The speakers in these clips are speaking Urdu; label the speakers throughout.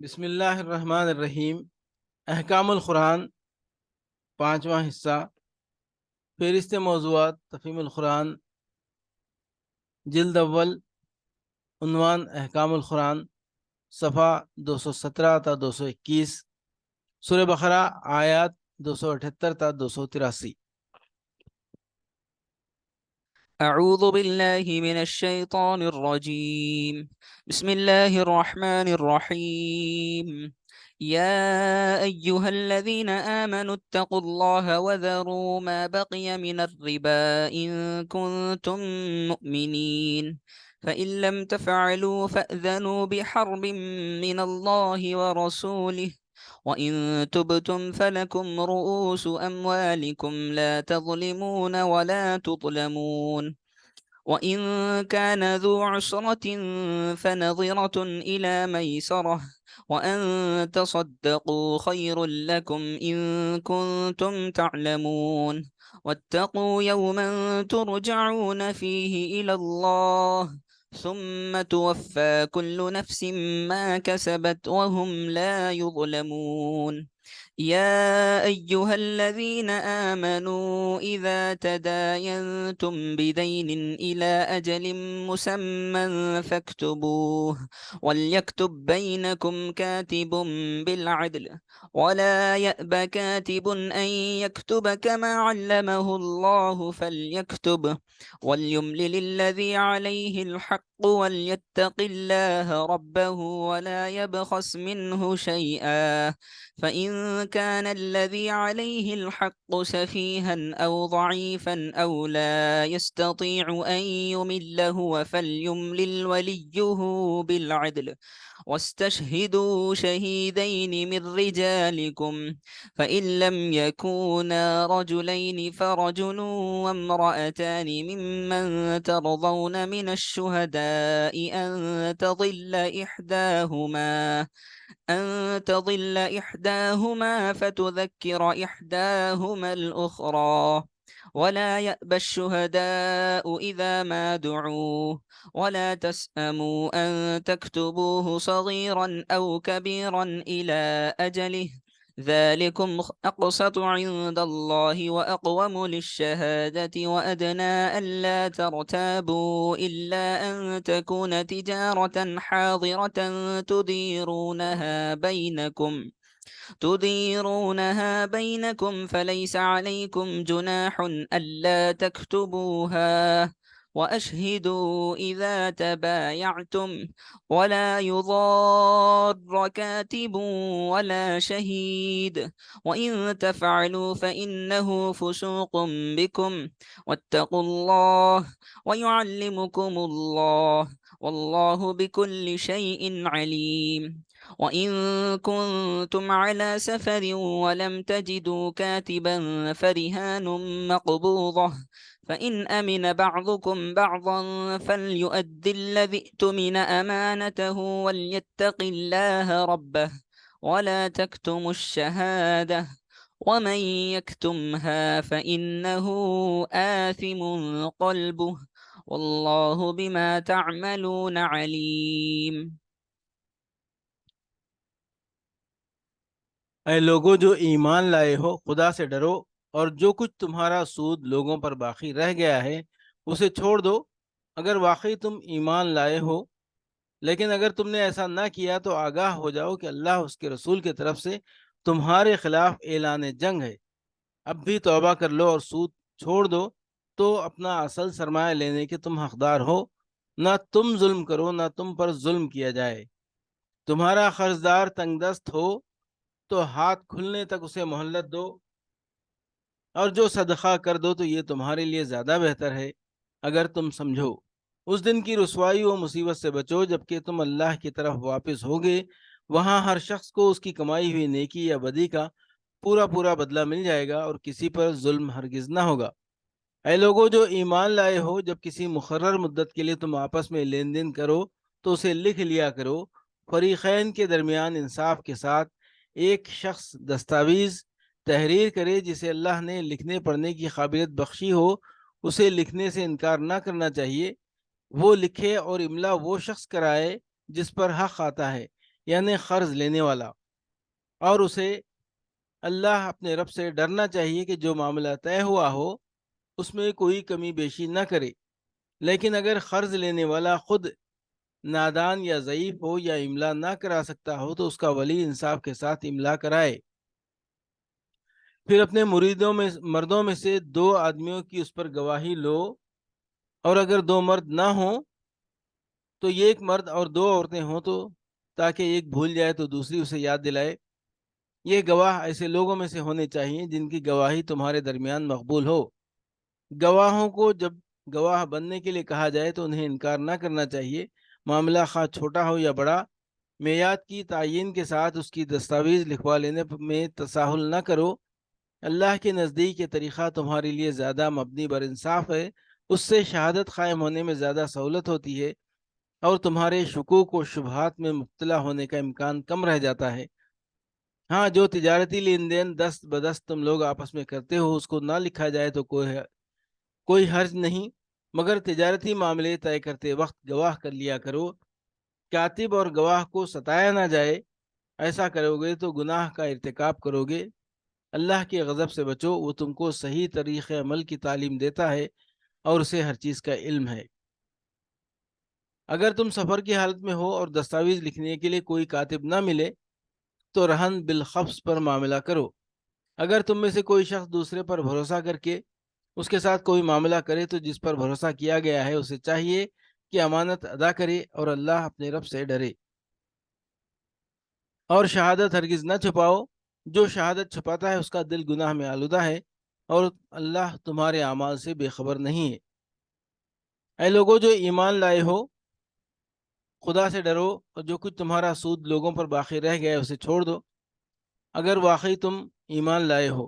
Speaker 1: بسم اللہ الرحمن الرحیم۔ احکام القرآن، پانچواں حصہ، فہرست موضوعات، تفہیم القرآن، جلد اول، عنوان احکام القرآن، صفحہ 217 تا 221، سورہ بقرہ آیات 278 تا 283۔
Speaker 2: أعوذ بالله من الشيطان الرجيم. بسم الله الرحمن الرحيم. يا أيها الذين آمنوا اتقوا الله وذروا ما بقي من الربا إن كنتم مؤمنين، فإن لم تفعلوا فأذنوا بحرب من الله ورسوله، وإن تبتم فلكم رؤوس أموالكم لا تظلمون ولا تظلمون، وإن كان ذو عسرة فنظرة إلى ميسرة، وأن تصدقوا خير لكم إن كنتم تعلمون، واتقوا يوما ترجعون فيه إلى الله ثم توفى كل نفس ما كسبت وهم لا يظلمون. يا أيها الذين آمنوا إذا تداينتم بدين إلى أجل مسمى فاكتبوه، وليكتب بينكم كاتب بالعدل، ولا يأب كاتب أن يكتب كما علمه الله فليكتب، وليملل الذي عليه الحق وليتق الله ربه ولا يبخس منه شيئا، فإن كان الذي عليه الحق سفيها أو ضعيفا أو لا يستطيع أن يمل هو فليملل وليه بالعدل، واستشهدوا شهيدين من رجالكم، فإن لم يكونا رجلين فرجل وامرأتان ممن ترضون من الشهداء أن تضل إحداهما فتذكر إحداهما الأخرى، ولا يأبى الشهداء إذا ما دعوا، ولا تسأموا أن تكتبوه صغيرا أو كبيرا إلى أجله، ذلكم أقسط عند الله وأقوم للشهادة وأدنى ألا ترتابوا إلا أن تكون تجارة حاضرة تديرونها بينكم فليس عليكم جناح ألا تكتبوها، وأشهدوا إذا تبايعتم، ولا يضار كاتب ولا شهيد، وإن تفعلوا فإنه فسوق بكم، واتقوا الله ويعلمكم الله، والله بكل شيء عليم. وإن كنتم على سفر ولم تجدوا كاتبا فرهان مقبوضة، فإن أمن بعضكم بعضا فليؤد الذي ائتمن أمانته وليتق الله ربه، ولا تكتموا الشهادة، ومن يكتمها فإنه آثم قلبه، والله بما تعملون عليم.
Speaker 1: اے لوگو جو ایمان لائے ہو، خدا سے ڈرو، اور جو کچھ تمہارا سود لوگوں پر باقی رہ گیا ہے اسے چھوڑ دو، اگر واقعی تم ایمان لائے ہو۔ لیکن اگر تم نے ایسا نہ کیا تو آگاہ ہو جاؤ کہ اللہ اس کے رسول کی طرف سے تمہارے خلاف اعلان جنگ ہے۔ اب بھی توبہ کر لو اور سود چھوڑ دو تو اپنا اصل سرمایہ لینے کے تم حقدار ہو، نہ تم ظلم کرو نہ تم پر ظلم کیا جائے۔ تمہارا قرضدار تنگ دست ہو تو ہاتھ کھلنے تک اسے مہلت دو، اور جو صدقہ کر دو تو یہ تمہارے لیے زیادہ بہتر ہے اگر تم سمجھو۔ اس دن کی رسوائی و مصیبت سے بچو جبکہ تم اللہ کی طرف واپس ہوگے، وہاں ہر شخص کو اس کی کمائی ہوئی نیکی یا بدی کا پورا پورا بدلہ مل جائے گا، اور کسی پر ظلم ہرگز نہ ہوگا۔ اے لوگو جو ایمان لائے ہو، جب کسی مقرر مدت کے لیے تم آپس میں لین دین کرو تو اسے لکھ لیا کرو، فریقین کے درمیان انصاف کے ساتھ۔ ایک شخص دستاویز تحریر کرے جسے اللہ نے لکھنے پڑھنے کی قابلیت بخشی ہو، اسے لکھنے سے انکار نہ کرنا چاہیے۔ وہ لکھے اور املا وہ شخص کرائے جس پر حق آتا ہے، یعنی قرض لینے والا، اور اسے اللہ اپنے رب سے ڈرنا چاہیے کہ جو معاملہ طے ہوا ہو اس میں کوئی کمی بیشی نہ کرے۔ لیکن اگر قرض لینے والا خود نادان یا ضعیف ہو یا املا نہ کرا سکتا ہو تو اس کا ولی انصاف کے ساتھ املا کرائے۔ پھر اپنے مردوں میں سے 2 آدمیوں کی اس پر گواہی لو، اور اگر 2 مرد نہ ہوں تو 1 مرد اور 2 عورتیں ہوں، تو تاکہ ایک بھول جائے تو دوسری اسے یاد دلائے۔ یہ گواہ ایسے لوگوں میں سے ہونے چاہیے جن کی گواہی تمہارے درمیان مقبول ہو۔ گواہوں کو جب گواہ بننے کے لیے کہا جائے تو انہیں انکار نہ کرنا چاہیے، معاملہ خواہ چھوٹا ہو یا بڑا۔ میعاد کی تعیین کے ساتھ اس کی دستاویز لکھوا لینے میں تساہل نہ کرو۔ اللہ کے نزدیک یہ طریقہ تمہارے لیے زیادہ مبنی بر انصاف ہے، اس سے شہادت قائم ہونے میں زیادہ سہولت ہوتی ہے اور تمہارے شکوک و شبہات میں مبتلا ہونے کا امکان کم رہ جاتا ہے۔ ہاں، جو تجارتی لین دین دست بدست تم لوگ آپس میں کرتے ہو اس کو نہ لکھا جائے تو کوئی حرج نہیں، مگر تجارتی معاملے طے کرتے وقت گواہ کر لیا کرو۔ کاتب اور گواہ کو ستایا نہ جائے، ایسا کرو گے تو گناہ کا ارتکاب کرو گے۔ اللہ کے غضب سے بچو، وہ تم کو صحیح طریقے عمل کی تعلیم دیتا ہے اور اسے ہر چیز کا علم ہے۔ اگر تم سفر کی حالت میں ہو اور دستاویز لکھنے کے لیے کوئی کاتب نہ ملے تو رہن بالخبز پر معاملہ کرو۔ اگر تم میں سے کوئی شخص دوسرے پر بھروسہ کر کے اس کے ساتھ کوئی معاملہ کرے تو جس پر بھروسہ کیا گیا ہے اسے چاہیے کہ امانت ادا کرے اور اللہ اپنے رب سے ڈرے، اور شہادت ہرگز نہ چھپاؤ۔ جو شہادت چھپاتا ہے اس کا دل گناہ میں آلودہ ہے اور اللہ تمہارے اعمال سے بے خبر نہیں ہے۔ اے لوگو جو ایمان لائے ہو، خدا سے ڈرو اور جو کچھ تمہارا سود لوگوں پر باقی رہ گیا ہے اسے چھوڑ دو، اگر واقعی تم ایمان لائے ہو۔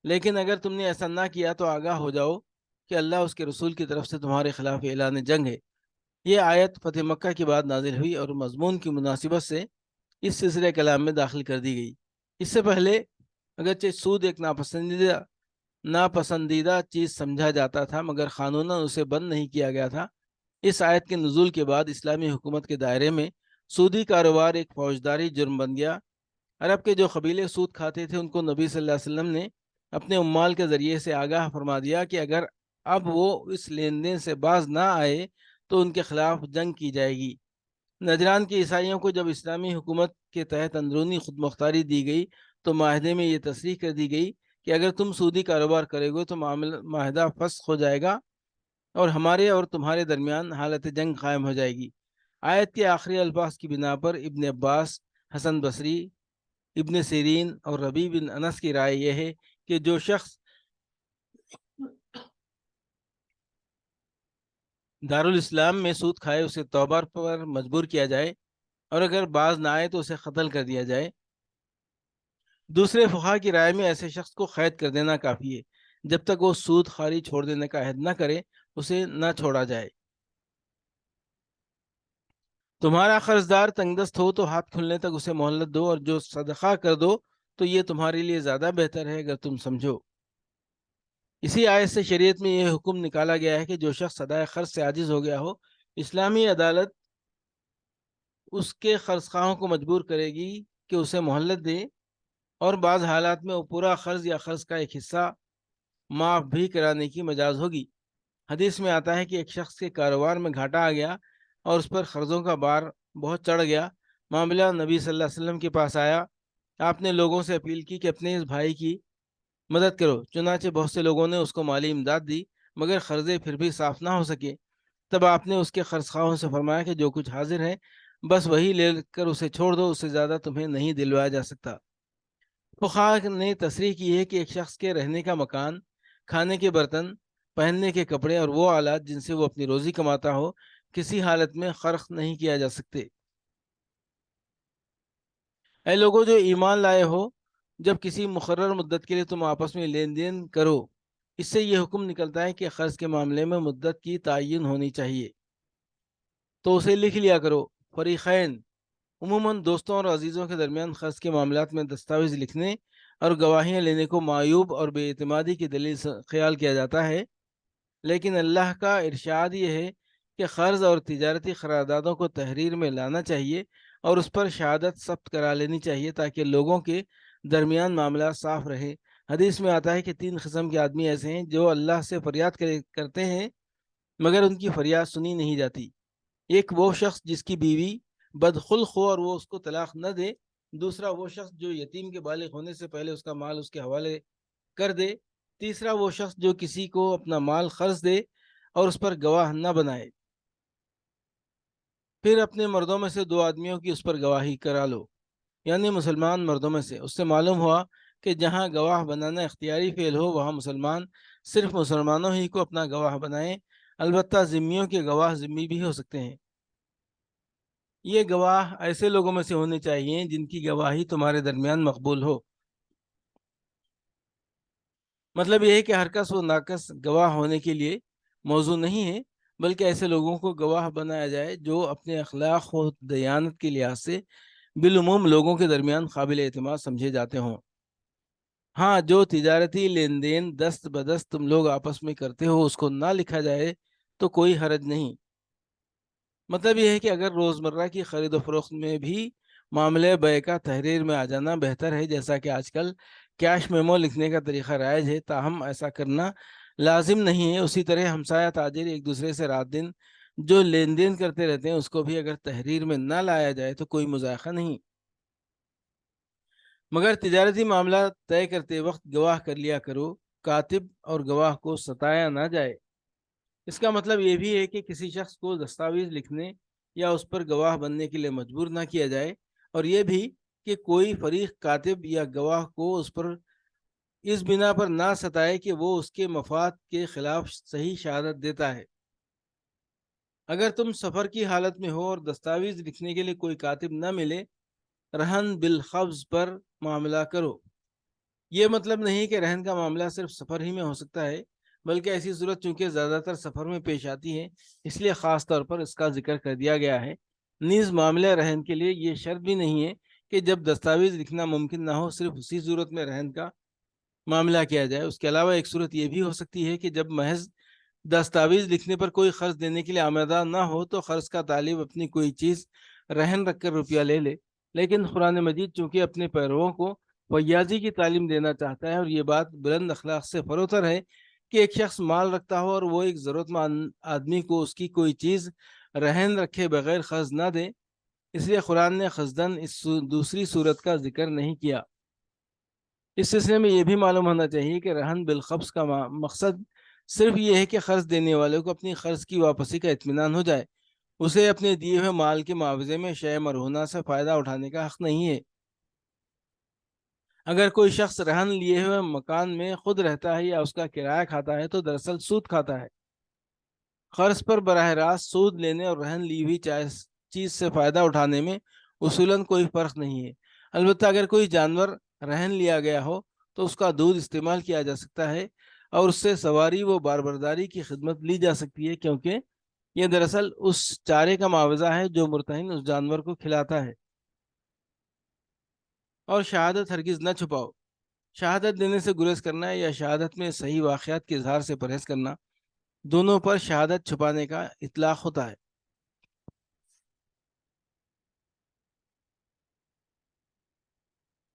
Speaker 1: لیکن اگر تم نے ایسا نہ کیا تو آگاہ ہو جاؤ کہ اللہ اس کے رسول کی طرف سے تمہارے خلاف اعلان جنگ ہے۔ یہ آیت فتح مکہ کے بعد نازل ہوئی اور مضمون کی مناسبت سے اس سلسلہ کلام میں داخل کر دی گئی۔ اس سے پہلے اگرچہ سود ایک ناپسندیدہ چیز سمجھا جاتا تھا مگر قانوناً اسے بند نہیں کیا گیا تھا۔ اس آیت کے نزول کے بعد اسلامی حکومت کے دائرے میں سودی کاروبار ایک فوجداری جرم بن گیا۔ عرب کے جو قبیلے سود کھاتے تھے ان کو نبی صلی اللہ علیہ وسلم نے اپنے عمال کے ذریعے سے آگاہ فرما دیا کہ اگر اب وہ اس لین دین سے باز نہ آئے تو ان کے خلاف جنگ کی جائے گی۔ نجران کے عیسائیوں کو جب اسلامی حکومت کے تحت اندرونی خود مختاری دی گئی تو معاہدے میں یہ تصریح کر دی گئی کہ اگر تم سودی کاروبار کرے گے تو معاہدہ فسخ ہو جائے گا اور ہمارے اور تمہارے درمیان حالت جنگ قائم ہو جائے گی۔ آیت کے آخری الفاظ کی بنا پر ابن عباس، حسن بصری، ابن سیرین اور ربیع بن انس کی رائے یہ ہے کہ جو شخص دارالاسلام میں سود کھائے اسے توبہ پر مجبور کیا جائے اور اگر باز نہ آئے تو اسے قتل کر دیا جائے۔ دوسرے فقہا کی رائے میں ایسے شخص کو قید کر دینا کافی ہے، جب تک وہ سود خواری چھوڑ دینے کا عہد نہ کرے اسے نہ چھوڑا جائے۔ تمہارا قرض دار تنگ دست ہو تو ہاتھ کھلنے تک اسے مہلت دو، اور جو صدقہ کر دو تو یہ تمہارے لیے زیادہ بہتر ہے اگر تم سمجھو۔ اسی آیت سے شریعت میں یہ حکم نکالا گیا ہے کہ جو شخص ادائے قرض سے عاجز ہو گیا ہو، اسلامی عدالت اس کے قرض خواہوں کو مجبور کرے گی کہ اسے مہلت دے، اور بعض حالات میں وہ پورا قرض یا قرض کا ایک حصہ معاف بھی کرانے کی مجاز ہوگی۔ حدیث میں آتا ہے کہ ایک شخص کے کاروبار میں گھاٹا آ گیا اور اس پر قرضوں کا بار بہت چڑھ گیا۔ معاملہ نبی صلی اللہ علیہ وسلم کے پاس آیا۔ آپ نے لوگوں سے اپیل کی کہ اپنے اس بھائی کی مدد کرو، چنانچہ بہت سے لوگوں نے اس کو مالی امداد دی مگر قرضے پھر بھی صاف نہ ہو سکے۔ تب آپ نے اس کے قرض خواہوں سے فرمایا کہ جو کچھ حاضر ہے بس وہی لے کر اسے چھوڑ دو، اس سے زیادہ تمہیں نہیں دلوایا جا سکتا۔ فقہا نے تصریح کی ہے کہ ایک شخص کے رہنے کا مکان، کھانے کے برتن، پہننے کے کپڑے اور وہ آلات جن سے وہ اپنی روزی کماتا ہو کسی حالت میں خرق نہیں کیا جا سکتے۔ اے لوگوں جو ایمان لائے ہو، جب کسی مقرر مدت کے لیے تم آپس میں لین دین کرو، اس سے یہ حکم نکلتا ہے کہ قرض کے معاملے میں مدت کی تعین ہونی چاہیے تو اسے لکھ لیا کرو۔ فریقین عموماً دوستوں اور عزیزوں کے درمیان قرض کے معاملات میں دستاویز لکھنے اور گواہیاں لینے کو معیوب اور بے اعتمادی کی دلیل خیال کیا جاتا ہے، لیکن اللہ کا ارشاد یہ ہے کہ قرض اور تجارتی قراردادوں کو تحریر میں لانا چاہیے اور اس پر شہادت ثبت کرا لینی چاہیے تاکہ لوگوں کے درمیان معاملہ صاف رہے۔ حدیث میں آتا ہے کہ 3 قسم کے آدمی ایسے ہیں جو اللہ سے فریاد کرتے ہیں مگر ان کی فریاد سنی نہیں جاتی۔ ایک وہ شخص جس کی بیوی بدخلق ہو اور وہ اس کو طلاق نہ دے، دوسرا وہ شخص جو یتیم کے بالغ ہونے سے پہلے اس کا مال اس کے حوالے کر دے، تیسرا وہ شخص جو کسی کو اپنا مال قرض دے اور اس پر گواہ نہ بنائے۔ پھر اپنے مردوں میں سے 2 آدمیوں کی اس پر گواہی کرا لو، یعنی مسلمان مردوں میں سے۔ اس سے معلوم ہوا کہ جہاں گواہ بنانا اختیاری فعل ہو وہاں مسلمان صرف مسلمانوں ہی کو اپنا گواہ بنائیں، البتہ ذمیوں کے گواہ ذمی بھی ہو سکتے ہیں۔ یہ گواہ ایسے لوگوں میں سے ہونے چاہیے جن کی گواہی تمہارے درمیان مقبول ہو۔ مطلب یہ ہے کہ ہر کس و ناکس گواہ ہونے کے لیے موضوع نہیں ہے، بلکہ ایسے لوگوں کو گواہ بنایا جائے جو اپنے اخلاق و دیانت کے لحاظ سے بالعموم لوگوں کے درمیان قابل اعتماد سمجھے جاتے ہوں۔ ہاں، جو تجارتی لین دین دست بدست تم لوگ آپس میں کرتے ہو اس کو نہ لکھا جائے تو کوئی حرج نہیں۔ مطلب یہ ہے کہ اگر روزمرہ کی خرید و فروخت میں بھی معاملے بے کا تحریر میں آ جانا بہتر ہے، جیسا کہ آج کل کیش میمو لکھنے کا طریقہ رائج ہے، تاہم ایسا کرنا لازم نہیں ہے۔ اسی طرح ہمسایہ تاجر ایک دوسرے سے رات دن جو لین دین کرتے رہتے ہیں اس کو بھی اگر تحریر میں نہ لایا جائے تو کوئی مذائقہ نہیں، مگر تجارتی معاملہ طے کرتے وقت گواہ کر لیا کرو، کاتب اور گواہ کو ستایا نہ جائے۔ اس کا مطلب یہ بھی ہے کہ کسی شخص کو دستاویز لکھنے یا اس پر گواہ بننے کے لیے مجبور نہ کیا جائے، اور یہ بھی کہ کوئی فریق کاتب یا گواہ کو اس پر اس بنا پر نہ ستائے کہ وہ اس کے مفاد کے خلاف صحیح شہادت دیتا ہے۔ اگر تم سفر کی حالت میں ہو اور دستاویز لکھنے کے لیے کوئی کاتب نہ ملے، رہن بالخبز پر معاملہ کرو۔ یہ مطلب نہیں کہ رہن کا معاملہ صرف سفر ہی میں ہو سکتا ہے، بلکہ ایسی صورت چونکہ زیادہ تر سفر میں پیش آتی ہے اس لیے خاص طور پر اس کا ذکر کر دیا گیا ہے۔ نیز معاملہ رہن کے لیے یہ شرط بھی نہیں ہے کہ جب دستاویز لکھنا ممکن نہ ہو صرف اسی صورت میں رہن کا معاملہ کیا جائے۔ اس کے علاوہ ایک صورت یہ بھی ہو سکتی ہے کہ جب محض دستاویز لکھنے پر کوئی قرض دینے کے لیے آمادہ نہ ہو تو قرض کا طالب اپنی کوئی چیز رہن رکھ کر روپیہ لے لے، لیکن قرآن مجید چونکہ اپنے پیرووں کو فیاضی کی تعلیم دینا چاہتا ہے اور یہ بات بلند اخلاق سے فروتر ہے کہ ایک شخص مال رکھتا ہو اور وہ ایک ضرورت مند آدمی کو اس کی کوئی چیز رہن رکھے بغیر قرض نہ دے، اس لیے قرآن نے قصداً اس دوسری صورت کا ذکر نہیں کیا۔ اس سلسلے میں یہ بھی معلوم ہونا چاہیے کہ رہن بالقبض کا مقصد صرف یہ ہے کہ قرض دینے والے کو اپنی قرض کی واپسی کا اطمینان ہو جائے، اسے اپنے دیے ہوئے مال کے معاوضے میں شیء مرہونہ سے فائدہ اٹھانے کا حق نہیں ہے۔ اگر کوئی شخص رہن لیے ہوئے مکان میں خود رہتا ہے یا اس کا کرایہ کھاتا ہے تو دراصل سود کھاتا ہے۔ قرض پر براہ راست سود لینے اور رہن لی ہوئی چیز سے فائدہ اٹھانے میں اصولاً کوئی فرق نہیں ہے۔ البتہ اگر کوئی جانور رہن لیا گیا ہو تو اس کا دودھ استعمال کیا جا سکتا ہے اور اس سے سواری و باربرداری کی خدمت لی جا سکتی ہے، کیونکہ یہ دراصل اس چارے کا معاوضہ ہے جو مرتہن اس جانور کو کھلاتا ہے۔ اور شہادت ہرگز نہ چھپاؤ۔ شہادت دینے سے گریز کرنا یا شہادت میں صحیح واقعات کے اظہار سے پرہیز کرنا، دونوں پر شہادت چھپانے کا اطلاق ہوتا ہے۔